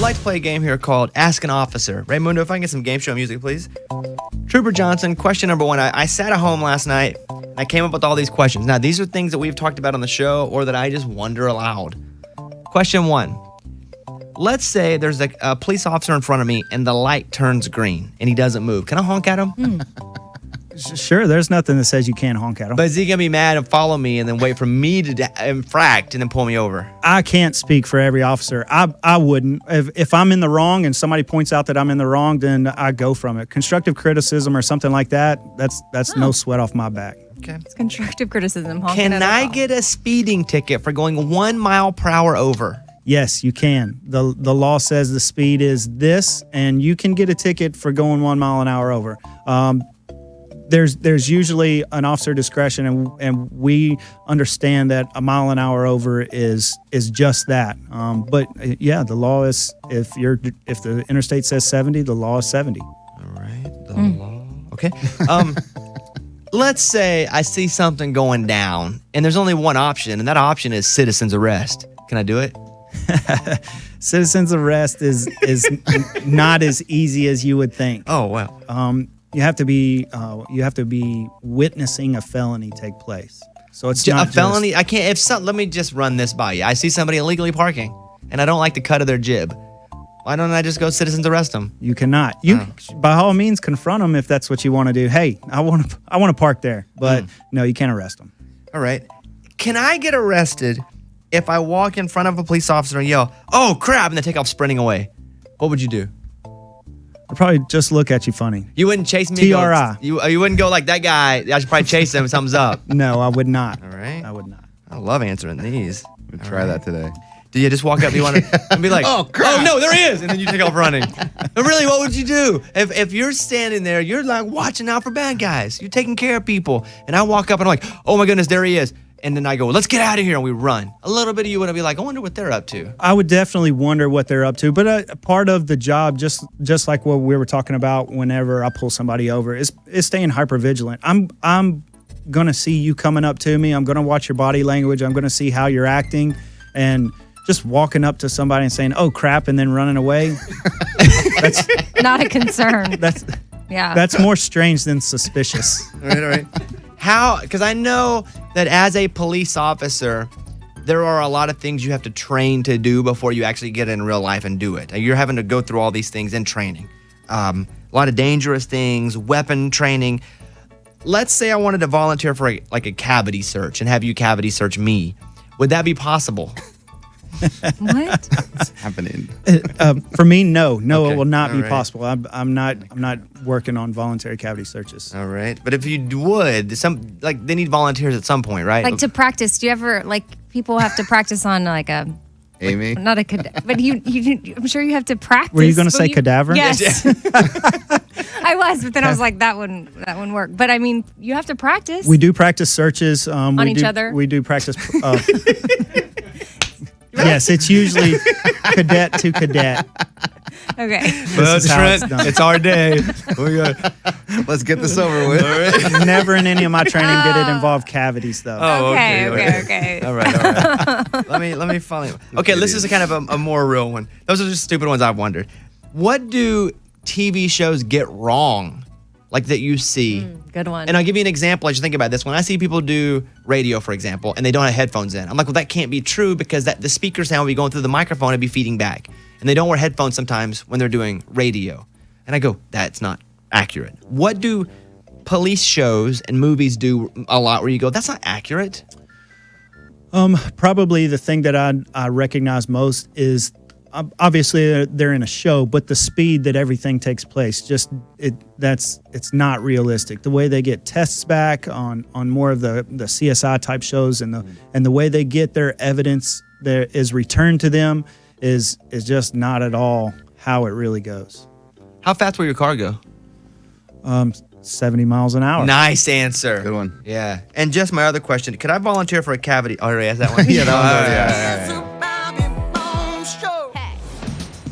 I'd like to play a game here called Ask an Officer. Raymundo, if I can get some game show music, please. Trooper Johnson, question number 1. I sat at home last night. I came up with all these questions. Now, these are things that we've talked about on the show or that I just wonder aloud. Question 1. Let's say there's a police officer in front of me and the light turns green and he doesn't move. Can I honk at him? Sure, there's nothing that says you can't honk at him. But is he going to be mad and follow me and then wait for me to infract and then pull me over? I can't speak for every officer. I wouldn't. If I'm in the wrong and somebody points out that I'm in the wrong, then I go from it. Constructive criticism or something like that, that's no sweat off my back. Okay. It's constructive criticism. Can I get a speeding ticket for going 1 mile per hour over? Yes, you can. The law says the speed is this, and you can get a ticket for going 1 mile an hour over. There's usually an officer discretion, and we understand that a mile an hour over is just that. But yeah, the law is if the interstate says 70, the law is 70. All right, the law. Okay. Let's say I see something going down, and there's only one option, and that option is citizen's arrest. Can I do it? Citizen's arrest is not as easy as you would think. Oh wow. You have to be witnessing a felony take place. So it's not a felony. I can't. Let me just run this by you. I see somebody illegally parking, and I don't like the cut of their jib. Why don't I just go citizen's arrest them? You cannot. By all means, confront them if that's what you want to do. Hey, I want to park there, but no, you can't arrest them. All right. Can I get arrested if I walk in front of a police officer and yell, "Oh crap," and then take off sprinting away? What would you do? I'd probably just look at you funny. You wouldn't chase me? TRI. You wouldn't go like that guy. I should probably chase him. Thumbs up. No, I would not. All right. I would not. I love answering these. We'll try that today. Do you just walk up? You want to and be like, "Oh no, there he is," and then you take off running. But really, what would you do if you're standing there? You're like watching out for bad guys. You're taking care of people, and I walk up and I'm like, "Oh my goodness, there he is." And then I go, "Let's get out of here," and we run. A little bit of you would be like, "I wonder what they're up to." I would definitely wonder what they're up to. But part of the job, just like what we were talking about whenever I pull somebody over, is staying hyper vigilant. I'm going to see you coming up to me. I'm going to watch your body language. I'm going to see how you're acting. And just walking up to somebody and saying, "Oh, crap," and then running away, that's not a concern. That's more strange than suspicious. All right. How? Because I know that as a police officer, there are a lot of things you have to train to do before you actually get in real life and do it. You're having to go through all these things in training. A lot of dangerous things, weapon training. Let's say I wanted to volunteer for a cavity search and have you cavity search me. Would that be possible? What? What's happening? For me, no, Okay. It will not be right. possible. I'm not working on voluntary cavity searches. All right. But if you would, they need volunteers at some point, right? Like to practice. Do you ever people have to practice on like a Amy? not a cadaver, but you I'm sure you have to practice. Were you going to say cadaver? Yes. I was, but then I was like, that wouldn't work. But I mean, you have to practice. We do practice searches on each other. We do practice. Yes, it's usually cadet to cadet. Okay. Well, This is how it's done. it's our day. Let's get this over with. Never in any of my training did it involve cavities, though. Oh, Okay. All right. Let me finally. Okay, this is a kind of a more real one. Those are just stupid ones I've wondered. What do TV shows get wrong, like that you see? Good one. And I'll give you an example as you think about this. When I see people do radio, for example, and they don't have headphones in, I'm like, well, that can't be true because the speaker sound would be going through the microphone and be feeding back. And they don't wear headphones sometimes when they're doing radio. And I go, that's not accurate. What do police shows and movies do a lot where you go, that's not accurate? Probably the thing that I recognize most is obviously they're in a show, but the speed that everything takes place, it's not realistic. The way they get tests back on more of the CSI type shows and the way they get their evidence there is returned to them is just not at all how it really goes. How fast will your car go? 70 miles an hour. Nice answer. Good one. Yeah. And just my other question, could I volunteer for a cavity? Oh, I already asked that one. Yeah, that was already asked.